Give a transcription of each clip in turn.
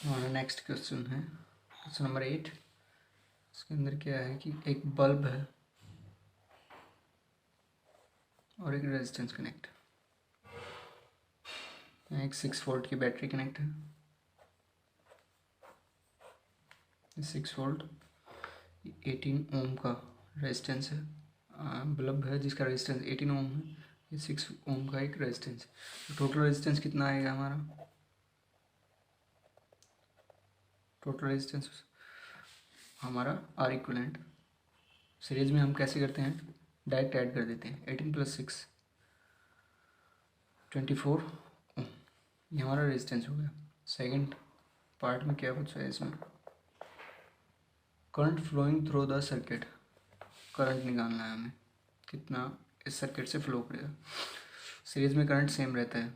हमारा next question है question number 8। इसके अंदर क्या है कि एक बल्ब है और एक रेजिस्टेंस कनेक्ट है, एक 6 वोल्ट की बैटरी कनेक्ट है, 6 वोल्ट 18 ओम का रेजिस्टेंस है, बल्ब है जिसका रेजिस्टेंस 18 ओम है, ये 6 ओम का एक रेजिस्टेंस। तो टोटल रेजिस्टेंस कितना आएगा हमारा? टोटल रेजिस्टेंस हमारा आर इक्वलेंट सीरीज में हम कैसे करते हैं, डायरेक्ट ऐड कर देते हैं। 18 + 6 24 ओम, ये हमारा रेजिस्टेंस हो गया। सेकंड पार्ट में क्या बचा है इसमें, current flowing through the circuit, current निकालना है हमें, कितना इस सर्किट से फ्लो करेगा। सीरीज में करंट सेम रहता है,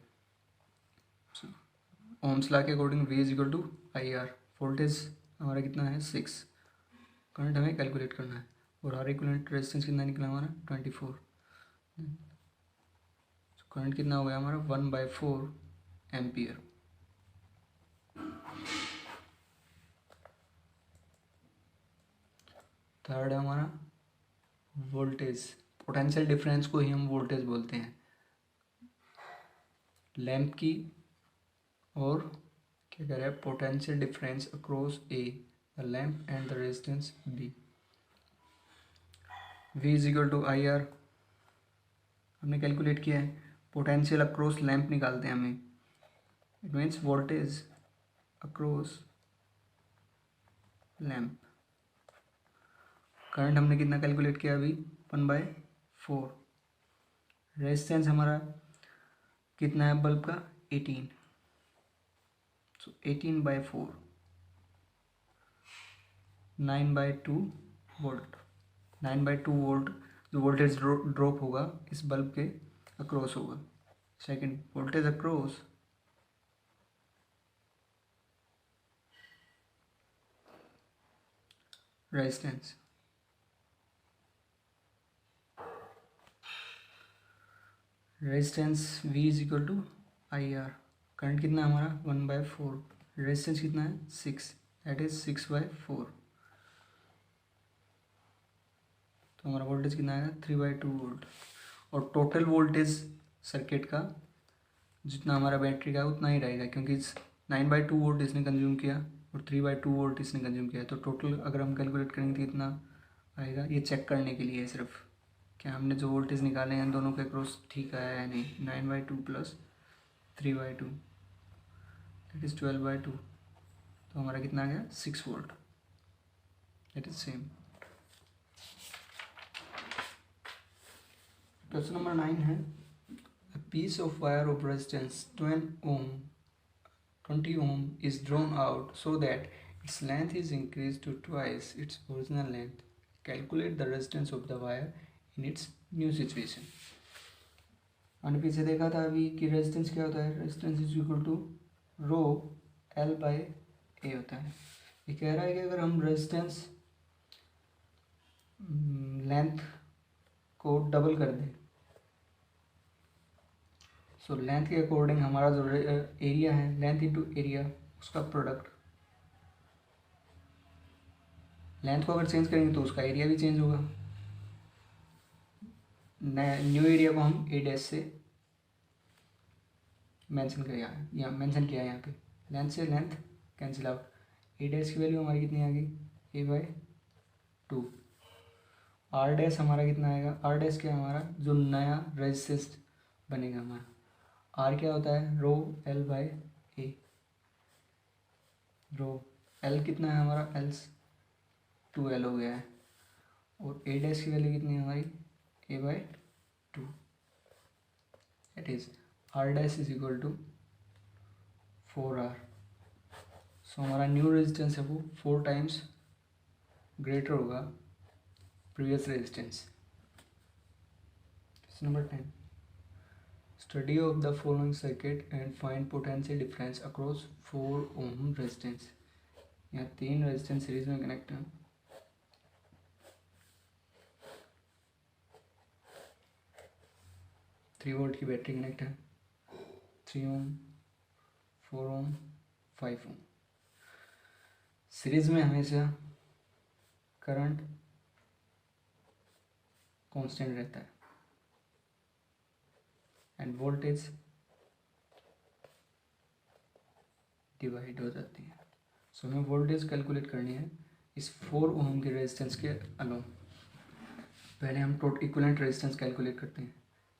ओम्स लॉ के अकॉर्डिंग V = IR। वोल्टेज हमारा कितना है 6, करंट हमें कैलकुलेट करना है, और आर इक्विवेलेंट रेजिस्टेंस कितना निकला हमारा 24। करंट कितना हो गया हमारा 1/4 एम्पियर। थर्ड है हमारा वोल्टेज, पोटेंशियल डिफरेंस को ही हम वोल्टेज बोलते हैं, लैंप की और क्या कह रहा है, potential difference across A the lamp and the resistance B. V = IR हमने कैलकुलेट किया है, पोटेंशियल अक्रॉस लैंप निकालते हैं हमें, it means voltage across lamp. Current हमने कितना कैलकुलेट किया अभी 1/4। रेजिस्टेंस हमारा कितना है बल्ब का 18, सो 18/4 9/2 वोल्ट। 9/2 वोल्ट जो वोल्टेज ड्रॉप होगा इस बल्ब के अक्रॉस होगा। Second voltage across resistance, resistance V = IR। Current कितना है हमारा 1/4, रेजिस्टेंस कितना है 6, दैट इज 6/4, तो हमारा वोल्टेज कितना आएगा 3/2 वोल्ट। और टोटल वोल्टेज सर्किट का जितना हमारा बैटरी का उतना ही रहेगा, क्योंकि 9/2 वोल्ट इसने कंज्यूम किया और 3/2 वोल्ट इसने कंज्यूम किया, तो टोटल अगर हम कैलकुलेट करेंगे तो कितना आएगा, ये चेक करने के लिए सिर्फ क्या हमने जो वोल्टेज निकाले हैं दोनों के क्रॉस ठीक आया है नहीं। 9/2 + 3/2 दैट इज़ 12/2, तो हमारा कितना आ गया 6 volt, that is same. Question number 9 है, a piece of wire of resistance 20 ohm is drawn out so that its length is increased to twice its original length. Calculate the resistance of the wire in its new situation. हमने पीछे देखा था अभी कि resistance क्या होता है, resistance is equal to rho L/A होता है। ये कह रहा है कि अगर हम रेजिस्टेंस लेंथ को डबल कर दें, सो लेंथ के अकॉर्डिंग हमारा जो एरिया है, लेंथ इंटू एरिया, उसका प्रोडक्ट, लेंथ को अगर चेंज करेंगे तो उसका एरिया भी चेंज होगा। न्यू एरिया को हम A' से मेंशन किया, यहाँ मेंशन किया है, यहाँ पे लेंथ से लेंथ कैंसिल आउट, A' की वैल्यू हमारी कितनी आ गई A/2। R' हमारा कितना आएगा, R' क्या हमारा जो नया रेजिस्टेंस बनेगा हमारा, R क्या होता है रो L/A, रो L कितना है हमारा L 2L हो गया है, और A' की वैल्यू कितनी है हमारी A/2, that is R' is equal to 4R। So हमारा न्यू रेजिस्टेंस है वो 4 टाइम्स ग्रेटर होगा previous resistance. Question number 10, study of the following circuit and find potential difference across 4 ohm resistance. यहाँ 3 resistance series में connect है, 3 volt की battery connect है, 3 ओम 4 ओम 5 ओम। Series में हमेशा करंट कांस्टेंट रहता है एंड वोल्टेज डिवाइड हो जाती है। सो हमें वोल्टेज कैलकुलेट करनी है इस 4 ओम के रेजिस्टेंस के अलोंग। पहले हम टोटल इक्विवेलेंट रेजिस्टेंस कैलकुलेट करते हैं।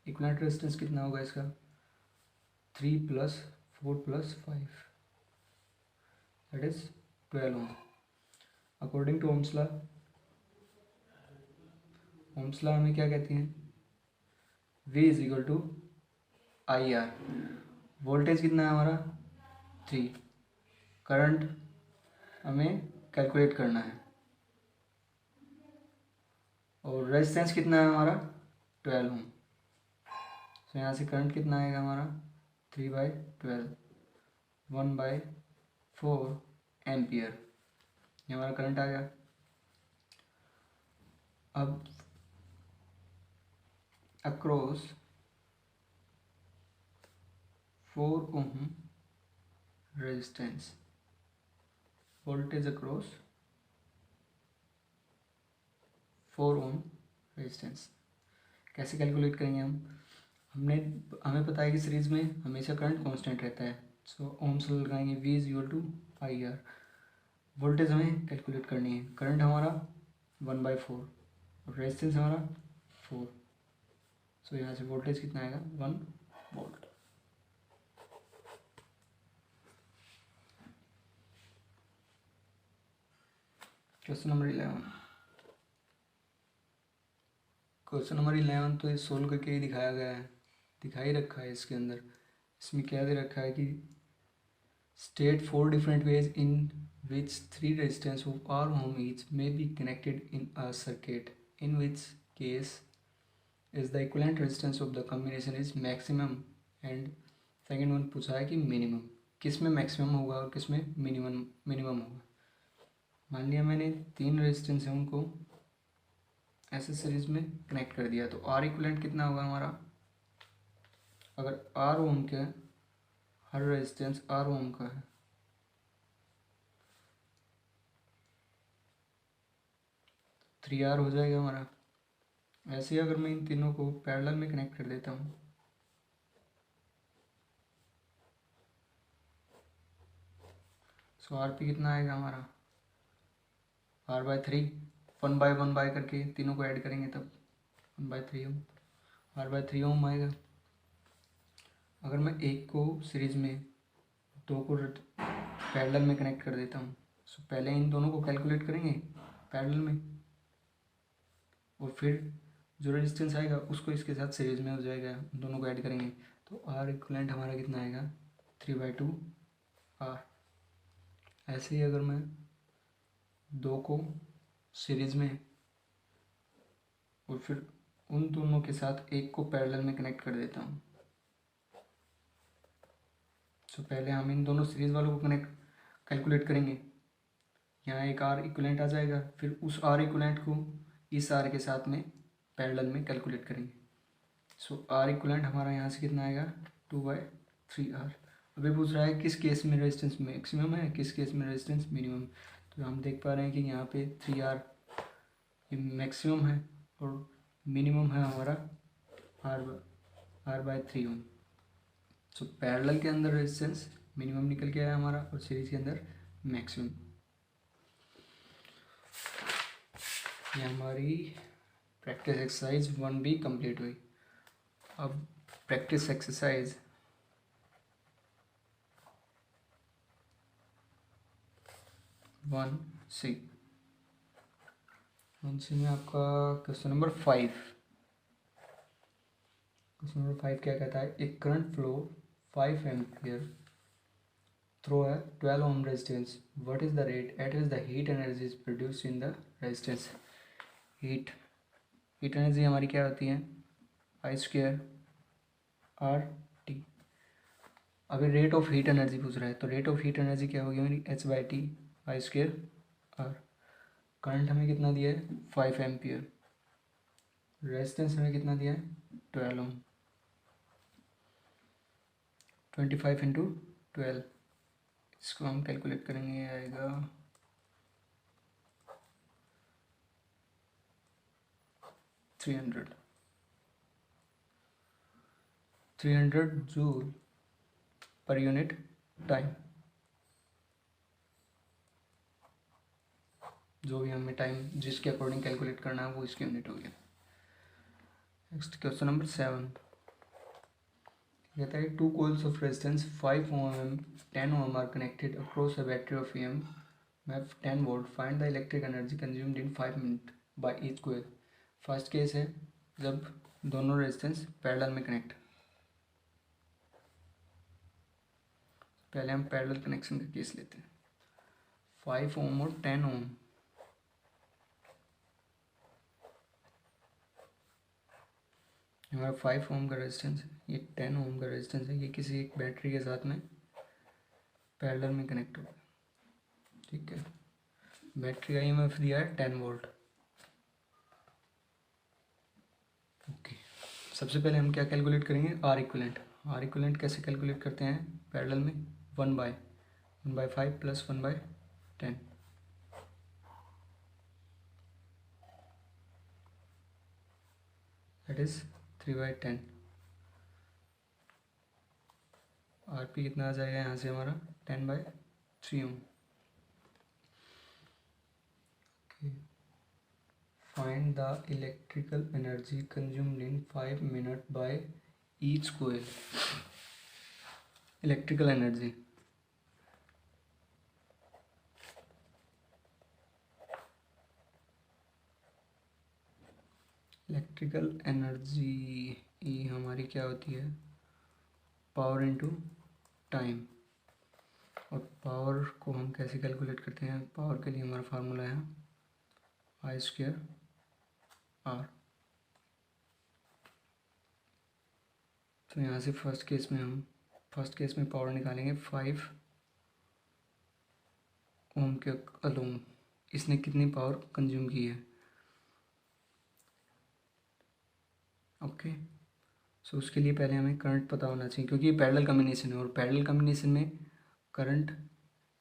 इक्विवेलेंट रेजिस्टेंस कितना होगा इसका 3 + 4 + 5 that is 12 ohm. According to Ohm's law, Ohm's law हमें क्या कहती है V = IR। वोल्टेज कितना है हमारा 3, करंट हमें कैलकुलेट करना है और रेजिस्टेंस कितना है हमारा 12 ओम। तो यहाँ से करंट कितना आएगा हमारा 3/12 1/4 एम्पियर, ये हमारा करंट आ गया। अब across 4 ohm resistance, voltage across 4 ohm resistance कैसे कैलकुलेट करेंगे हमें पता है कि सीरीज में हमेशा करंट कांस्टेंट रहता है। सो ओम्स लॉ लगाएंगे V = IR। वोल्टेज हमें कैलकुलेट करनी है, करंट हमारा 1/4 और रेजिस्टेंस हमारा 4। सो यहाँ से वोल्टेज कितना आएगा 1 volt. Question number 11। Question number 11 तो ये सोल्व करके ही दिखाया गया है, दिखा ही रखा है इसके अंदर। इसमें क्या दे रखा है कि state 4 different ways in which 3 resistance of R ohm each may be connected in a circuit, in which case is the equivalent resistance of the combination is maximum and second one पूछा है कि minimum, किस में maximum होगा और किस में minimum होगा। मान लिया मैंने 3 रेजिस्टेंस है उनको ऐसे सीरीज में कनेक्ट कर दिया, तो R इक्विवेलेंट कितना होगा हमारा, अगर R ओम के हर रेजिस्टेंस R ओम का है 3R हो जाएगा हमारा। ऐसे ही अगर मैं इन तीनों को पैरेलल में कनेक्ट कर देता हूँ सो RP कितना आएगा हमारा R/3 1/1 करके तीनों को ऐड करेंगे तब 1/3 ओम R/3 ओम आएगा। अगर मैं एक को सीरीज में दो को पैरेलल में कनेक्ट कर देता हूँ सो पहले इन दोनों को कैलकुलेट करेंगे पैरेलल में और फिर जो रेजिस्टेंस आएगा उसको इसके साथ सीरीज में हो जाएगा, दोनों को ऐड करेंगे तो R इक्विवेलेंट हमारा कितना आएगा 3/2 R। ऐसे ही अगर मैं दो को सीरीज में और फिर उन दोनों के साथ एक को पैरेलल में कनेक्ट कर देता हूँ तो पहले हम इन दोनों सीरीज वालों को कैलकुलेट करेंगे, यहाँ एक R इक्विवेलेंट आ जाएगा, फिर उस R इक्विवेलेंट को इस R के साथ में पैरेलल में कैलकुलेट करेंगे। सो R इक्विवेलेंट हमारा यहाँ से कितना आएगा 2/3R। अभी पूछ रहा है किस केस में रेजिस्टेंस मैक्सिमम है, किस केस में रेजिस्टेंस मिनिमम। तो हम देख पा रहे हैं कि यहाँ पे 3R ये मैक्सिमम है और मिनिमम है हमारा R/3 ओम। सो पैरेलल के अंदर रेजिस्टेंस मिनिमम निकल के आया हमारा और सीरीज के अंदर मैक्सिमम। ये हमारी प्रैक्टिस एक्सरसाइज 1B कंप्लीट हुई। अब प्रैक्टिस एक्सरसाइज 1C। 1C में आपका क्वेश्चन नंबर 5। क्वेश्चन नंबर 5 क्या कहता है, एक current flow 5 ampere through a 12 ohm resistance, what is the rate at which the heat energy is produced in the resistance। heat energy हमारी क्या होती है I² RT। अभी रेट ऑफ हीट एनर्जी पूछ रहा है तो रेट ऑफ हीट एनर्जी क्या होगी हमारी H/T I² R। करंट हमें कितना दिया है 5 एम्पियर, रेजिस्टेंस हमें कितना दिया है 12 ओम। 25 × 12 इसको हम कैलकुलेट करेंगे, आएगा 300 जूल पर यूनिट टाइम। जो भी हमें टाइम जिसके अकॉर्डिंग कैलकुलेट करना है वो इसकी यूनिट हो गया। नेक्स्ट क्वेश्चन नंबर 7 कहता है 2 coils of resistance 5 ohm 10 ohm are connected across a battery of EMF 10 volt. Find the electric energy consumed in 5 minutes by each coil. First case है जब दोनों रेजिस्टेंस पैरेलल में connect. पहले हम parallel connection का case लेते हैं। 5 ओम और 10 ओम। हमारा 5 ओम का रेजिस्टेंस है, ये 10 ओम का रेजिस्टेंस है, ये किसी एक बैटरी के साथ में पैरेलल में कनेक्ट होगा। ठीक है, बैटरी का ईएमएफ दिया है 10 वोल्ट। ओके, सबसे पहले हम क्या कैलकुलेट करेंगे, आर इक्विवेलेंट। आर इक्विवेलेंट कैसे कैलकुलेट करते हैं पैरेलल में, 1/5 plus 1/10। That is 3/10। R P कितना आ जाएगा यहाँ से हमारा 10/3 ओम। Find the electrical energy consumed in 5 minutes by each coil. Electrical energy. Electrical energy ये हमारी क्या होती है, पावर इनटू टाइम। और पावर को हम कैसे कैलकुलेट करते हैं, पावर के लिए हमारा फार्मूला है I² R। तो यहाँ से फर्स्ट केस में पावर निकालेंगे 5 ओम के अलोंग। इसने कितनी पावर कंज्यूम की है। ओके, सो उसके लिए पहले हमें करंट पता होना चाहिए, क्योंकि ये पैरेलल कॉम्बिनेशन है और पैरेलल कॉम्बिनेशन में करंट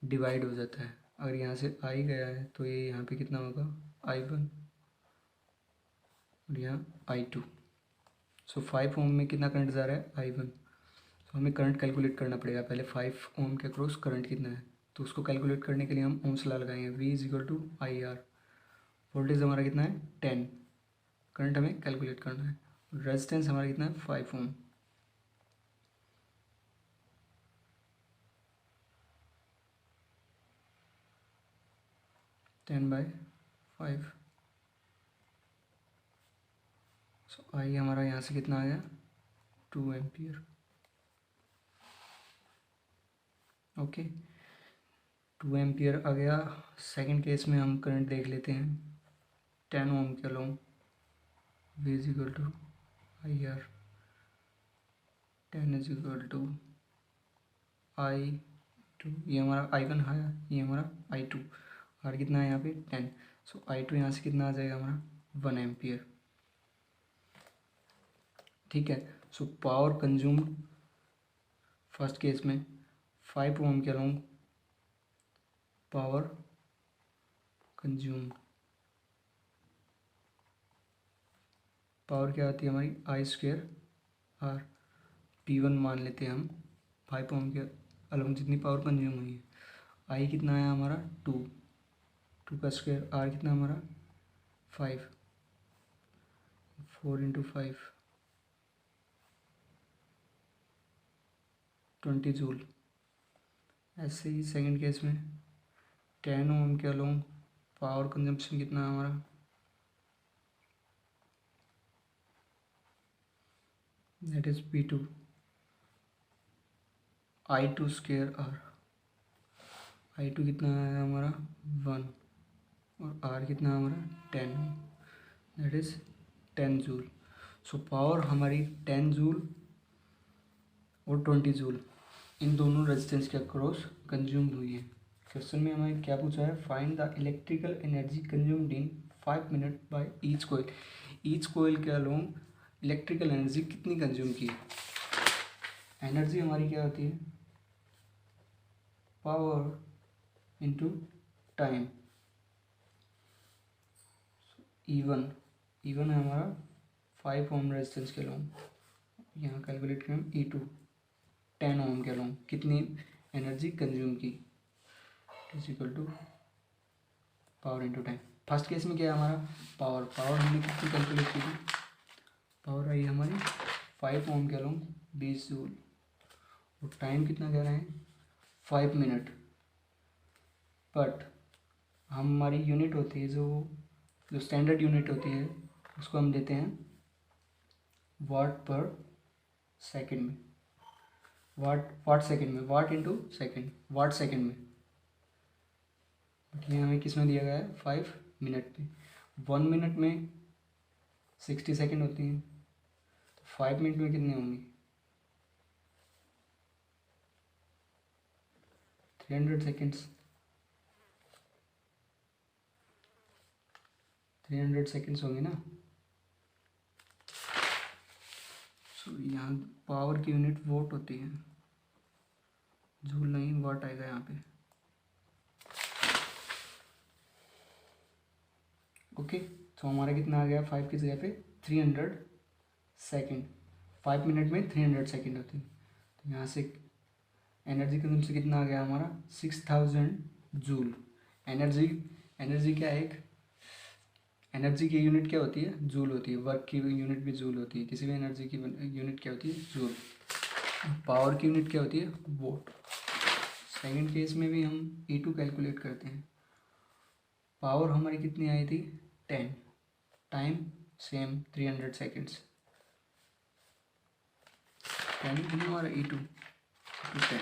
डिवाइड हो जाता है। अगर यहाँ से आई गया है तो ये यहाँ पे कितना होगा I1 और यहाँ I2। सो 5 ओम में कितना करंट जा रहा है I1। तो हमें करंट कैलकुलेट करना पड़ेगा पहले, 5 ओम के अक्रॉस करंट कितना है। तो उसको कैलकुलेट करने के लिए हम ओम्स लॉ लगाएंगे, V=IR। वोल्टेज हमारा कितना है 10, करंट हमें कैलकुलेट करना है। रेजिस्टेंस हमारा कितना है 5 ओम। Ten by 5। सो आई हमारा यहाँ से कितना आ गया 2 एम्पियर। ओके, 2 एम्पियर आ गया। सेकंड केस में हम करंट देख लेते हैं 10 ओम के अलोंग, V=IR। 10 I2। ये हमारा I1 है, ये हमारा I2। आर कितना है यहाँ पे 10। सो I2 यहाँ से कितना आ जाएगा हमारा 1 एम्पियर। ठीक है, so power consumed first case में 5 ओम के अलोंग, पावर कंज्यूम्ड, पावर क्या आती है हमारी I² R। P1 मान लेते हैं हम 5 ओम के अलोंग जितनी पावर कंज्यूम हुई है। आई कितना है हमारा 2 का स्क्वायर, आर कितना हमारा 5, 4 × 5 20 जूल। ऐसे ही सेकंड केस में 10 ओम के अलोंग पावर कंजम्पशन कितना है हमारा, that is P2 I2² R। I2 कितना है हमारा 1 और R कितना है हमारा 10, that is 10 joule. So power हमारी 10 जूल और 20 जूल इन दोनों रेजिस्टेंस के अक्रॉस कंज्यूम्ड हुई है। क्वेश्चन में हमें क्या पूछा है, find the electrical energy consumed in 5 minute by each coil. Each coil के अलोंग इलेक्ट्रिकल एनर्जी कितनी कंज्यूम की है। एनर्जी हमारी क्या होती है, पावर इनटू टाइम। E1 है हमारा 5 ओम रेजिस्टेंस के लूँ, यहाँ कैलकुलेट करें E2 10 ओम के लूँ, कितनी एनर्जी कंज्यूम की, is equal to power into time. First case में क्या है हमारा पावर हमने कितनी कैलकुलेट की थी, पावर आई हमारी 5 ओम के लूँ 20 जूल, और टाइम कितना कह रहे हैं 5 मिनट। बट हमारी यूनिट होती है जो स्टैंडर्ड यूनिट होती है उसको हम देते हैं वाट पर सेकंड में, वाट सेकंड में, वाट इंटू सेकंड, वाट सेकंड में। बट ये हमें किस में दिया गया है 5 मिनट में। 1 मिनट में 60 सेकंड होती हैं, तो 5 मिनट में कितने होंगे 300 सेकेंड्स, 300 सेकेंड्स होंगे ना। सो यहाँ पावर की यूनिट वोट होती है, जूल नहीं वाट आएगा यहाँ पे। ओके, तो हमारा कितना आ गया 5 की जगह पे 300 सेकेंड, 5 मिनट में 300 सेकेंड होती है। तो यहाँ से एनर्जी कंजम्पशन कितना आ गया हमारा 6000 जूल। एनर्जी क्या है, एक एनर्जी की यूनिट क्या होती है जूल होती है, वर्क की यूनिट भी जूल होती है, किसी भी एनर्जी की यूनिट क्या होती है जूल। पावर की यूनिट क्या होती है वोट। सेकंड केस में भी हम E2 कैलकुलेट करते हैं, पावर हमारी कितनी आई थी 10, टाइम सेम 300 सेकेंड्स, 10 हमारा E2 10।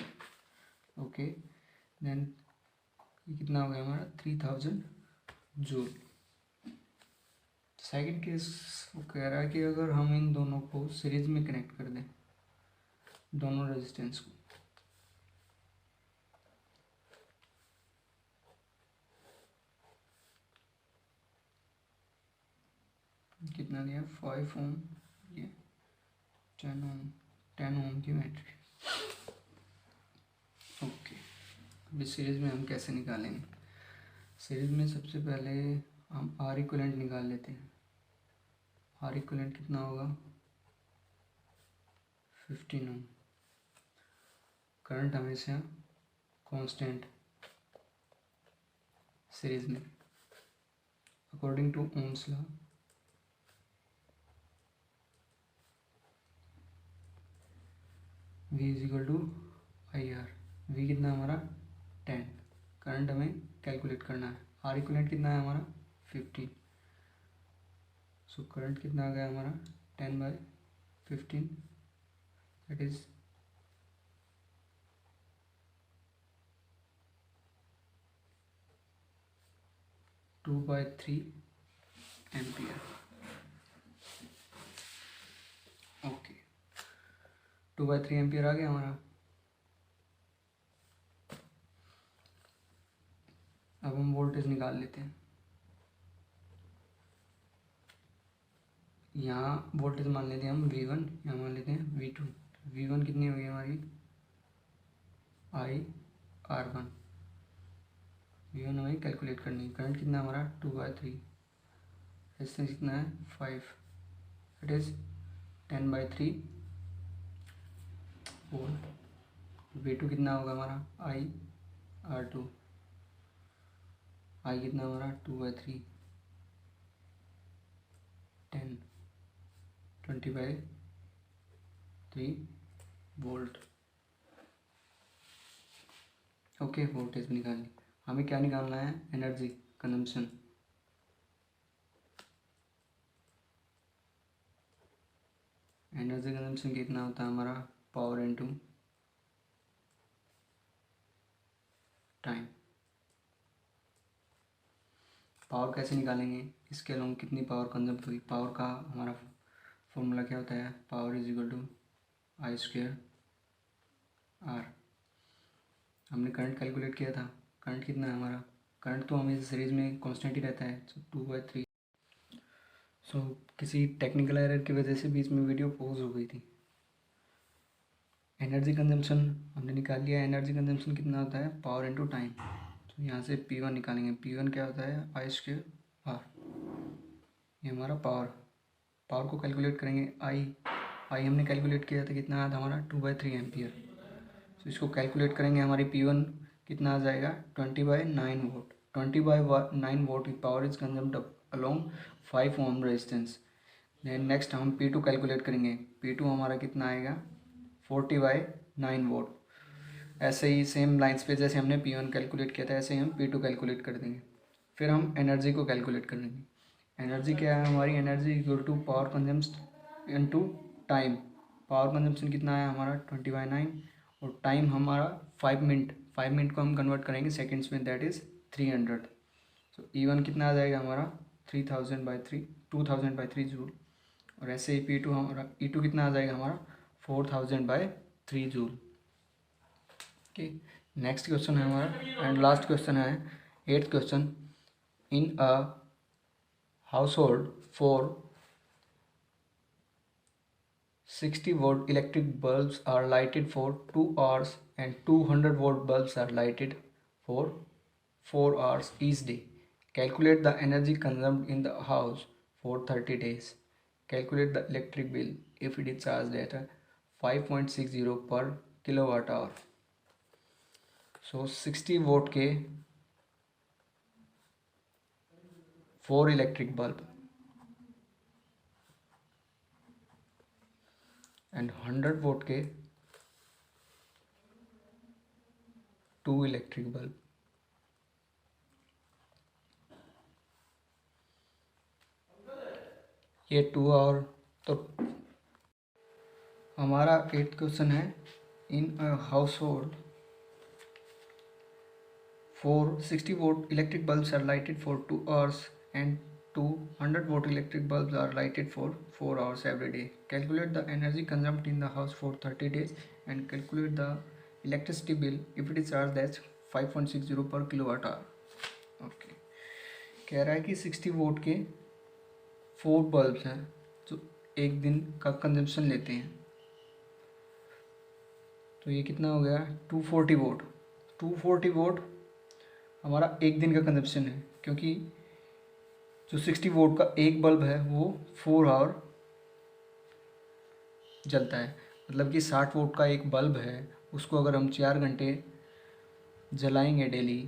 ओके, देन ये कितना हो गया हमारा 3000 जूल। सेकंड केस वो कह रहा है कि अगर हम इन दोनों को सीरीज में कनेक्ट कर दें, दोनों रेजिस्टेंस को, कितना दिया 5 ओम, ये 10 ओम की बैटरी। ओके, अभी सीरीज में हम कैसे निकालेंगे, सीरीज में सबसे पहले हम आर इक्विवेलेंट निकाल लेते हैं। आर इक्विवेलेंट कितना होगा 15 ओम। करंट हमेशा कांस्टेंट सीरीज में according to Ohm's law, V is equal to I R. V कितना हमारा 10, करंट हमें कैलकुलेट करना है। आर इक्विवेलेंट कितना है हमारा 15। सो करंट कितना आ गया हमारा 10/15, that is 2/3 ampere. Okay, 2/3 ampere आ गया हमारा। अब हम वोल्टेज निकाल लेते हैं। यहाँ वोल्टेज मान लेते हैं हम V1, यहाँ मान लेते हैं V2। V1 कितनी होगी हमारी IR1, V1 हमें कैलकुलेट करनी है। करंट कितना हमारा 2/3, रेजिस्टेंस कितना है 5, इट इज़ 10/3 वोल्ट। V2 कितना होगा हमारा IR2, I कितना हमारा 2/3, 10, 20/3 वोल्ट। ओके, वोल्टेज निकालनी, हमें क्या निकालना है एनर्जी कंजम्पशन। एनर्जी कंजम्पशन कितना होता है हमारा पावर इनटू टाइम। पावर कैसे निकालेंगे, इसके अलावा कितनी पावर कंजम्प हुई, पावर का हमारा फॉर्मूला क्या होता है, power is equal to I² R। हमने करंट कैलकुलेट किया था, करंट कितना है हमारा, करंट तो हमें सीरीज में कांस्टेंट ही रहता है, सो 2/3। सो किसी टेक्निकल एरर की वजह से बीच में वीडियो पॉज हो गई थी। एनर्जी कंजम्पशन हमने निकाल लिया, एनर्जी कंजम्पशन कितना होता है पावर इनटू टाइम। तो यहाँ से P1 निकालेंगे, P1 क्या होता है I² R। ये हमारा पावर पावर को कैलकुलेट करेंगे, आई हमने कैलकुलेट किया था, कितना आया था हमारा 2/3 एम्पियर। तो इसको कैलकुलेट करेंगे, हमारी P1 कितना आ जाएगा 20/9 watt. 20/9 watt power is consumed along 5 ohm resistance. Then next हम P2 कैलकुलेट करेंगे, P2 हमारा कितना आएगा 40/9 वोट। ऐसे ही सेम लाइन्स पे जैसे हमने P1 कैलकुलेट किया था ऐसे ही हम P2 कैलकुलेट कर देंगे। फिर हम एनर्जी को कैलकुलेट कर लेंगे। एनर्जी क्या है हमारी, energy equal to power consumption into time. Power consumption कितना है हमारा 20/9 और टाइम हमारा 5 मिनट। 5 मिनट को हम कन्वर्ट करेंगे सेकेंड्स में, दैट इज़ 300। सो E1 कितना आ जाएगा हमारा 2000/3 जूल। और ऐसे ही P2 हमारा E2 कितना आ जाएगा हमारा 4000/3 जूल। ओके, नेक्स्ट क्वेश्चन है हमारा एंड लास्ट क्वेश्चन है 8th question. In a household for 60 watt electric bulbs are lighted for 2 hours and 200 watt bulbs are lighted for 4 hours each day. Calculate the energy consumed in the house for 30 days. Calculate the electric bill if it is charged at 5.60 per kilowatt hour. So 60 watt के 4 electric bulb and 100 watt के 2 electric bulb। ये 2 और तो हमारा 8th question है in a household for 60 watt electric bulbs are lighted for 2 hours and 200 watt electric bulbs are lighted for 4 hours every day. Calculate the energy consumed in the house for 30 days and calculate the electricity bill if it is charged as 5.60 per kilowatt hour. Okay. कह रहा है कि 60 vote के 4 bulbs हैं जो एक दिन का कंजम्पशन लेते हैं। तो ये कितना हो गया 240 वोट। 240 वोट हमारा एक दिन का कंजप्शन है, क्योंकि जो 60 वोट का एक बल्ब है वो 4 आवर जलता है। मतलब कि 60 वोट का एक बल्ब है, उसको अगर हम 4 घंटे जलाएंगे डेली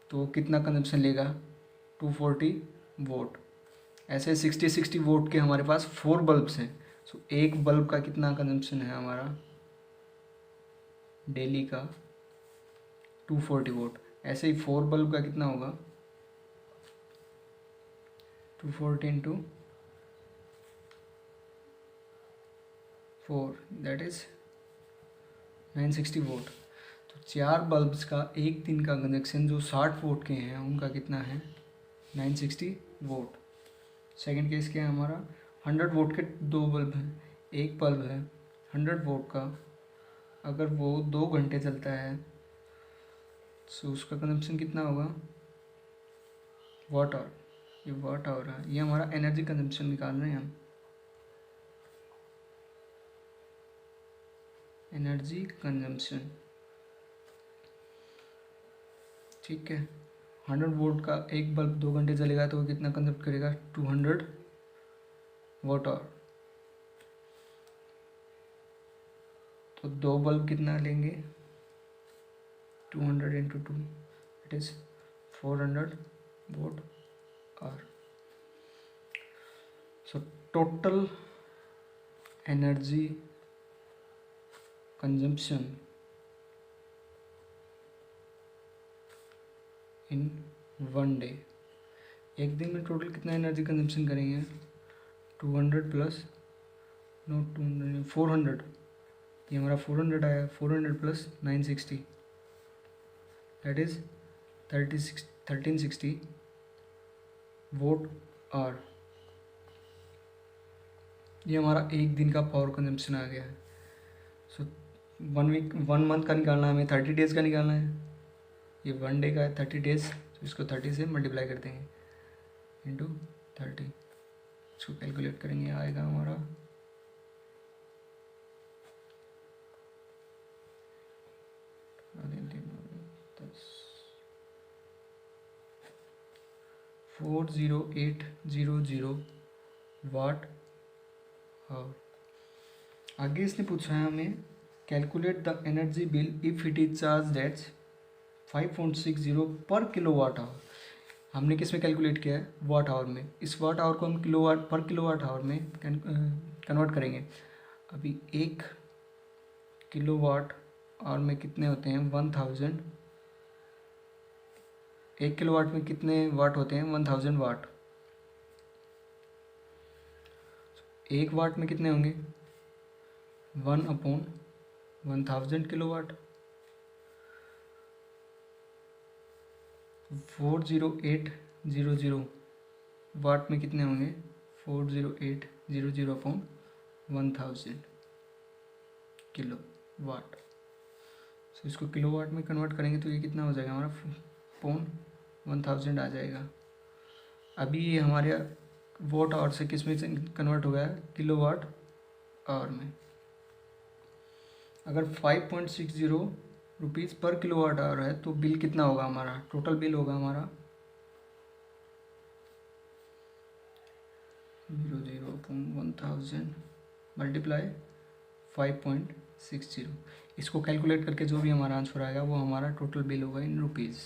तो कितना कंजप्शन लेगा 240 वोट। ऐसे 60 वोट के हमारे पास 4 बल्ब्स हैं। सो एक बल्ब का कितना कंजप्शन है हमारा डेली का 240 वोट। ऐसे ही 4 बल्ब का कितना होगा 240 इंटू 4 दैट इज 960 वोट। तो 4 बल्ब्स का एक दिन का कंजक्शन जो 60 वोट के हैं उनका कितना है 960 वोट। सेकंड केस क्या है हमारा 100 वोट के 2 बल्ब हैं। एक बल्ब है 100 वोट का, अगर वो 2 घंटे चलता है तो उसका कंजप्शन कितना होगा वाट आवर। ये वाट आवर है, ये हमारा एनर्जी कंजप्शन निकाल रहे हैं हम। एनर्जी कंजम्पशन, ठीक है। 100 वोल्ट का एक बल्ब 2 घंटे चलेगा तो वो कितना कंजप्ट करेगा 200 वाट आवर। तो 2 बल्ब कितना लेंगे 200 into 2 it is 400 watt hour. So total energy consumption in 1 day, एक दिन में टोटल कितना एनर्जी कंजम्पशन करेंगे 200 प्लस 400। ये हमारा 400 आया, 400 plus 960 that is 1360 watt hour. ये हमारा एक दिन का पावर कंजम्पशन आ गया है। सो 1 मंथ का निकालना है हमें, 30 डेज़ का निकालना है। ये 1 डे का है 30 डेज़, तो इसको 30 से मल्टीप्लाई कर देंगे इंटू 30। इसको कैलकुलेट करेंगे, आएगा हमारा 40800 वाट और आगे इसने पूछा है हमें calculate the energy bill if it is charge at 5.60 पर किलो वाट आवर। हमने किस में कैलकुलेट किया है, वाट आवर में। इस वाट आवर को हम किलो वाट पर किलो वाट आवर में कन्वर्ट करेंगे। अभी 1 किलो वाट आवर में कितने होते हैं, 1000। 1 किलो वाट में कितने वाट होते हैं, 1000 वाट। 1 वाट में कितने होंगे, 1/1000 किलो वाट। 40800 वाट में कितने होंगे, 40800/1000 किलो वाट। सो इसको किलो वाट में कन्वर्ट करेंगे तो ये कितना हो जाएगा हमारा, 1000 आ जाएगा। अभी ये हमारे वॉट आवर से किस में कन्वर्ट हो गया है, किलो वाट आवर में। अगर 5.60 रुपीज़ पर किलो वाट आवर है तो बिल कितना होगा हमारा, टोटल बिल होगा हमारा 0.1000 मल्टीप्लाई 5.60। इसको कैलकुलेट करके जो भी हमारा आंसर आएगा वो हमारा टोटल बिल होगा इन रुपीज़।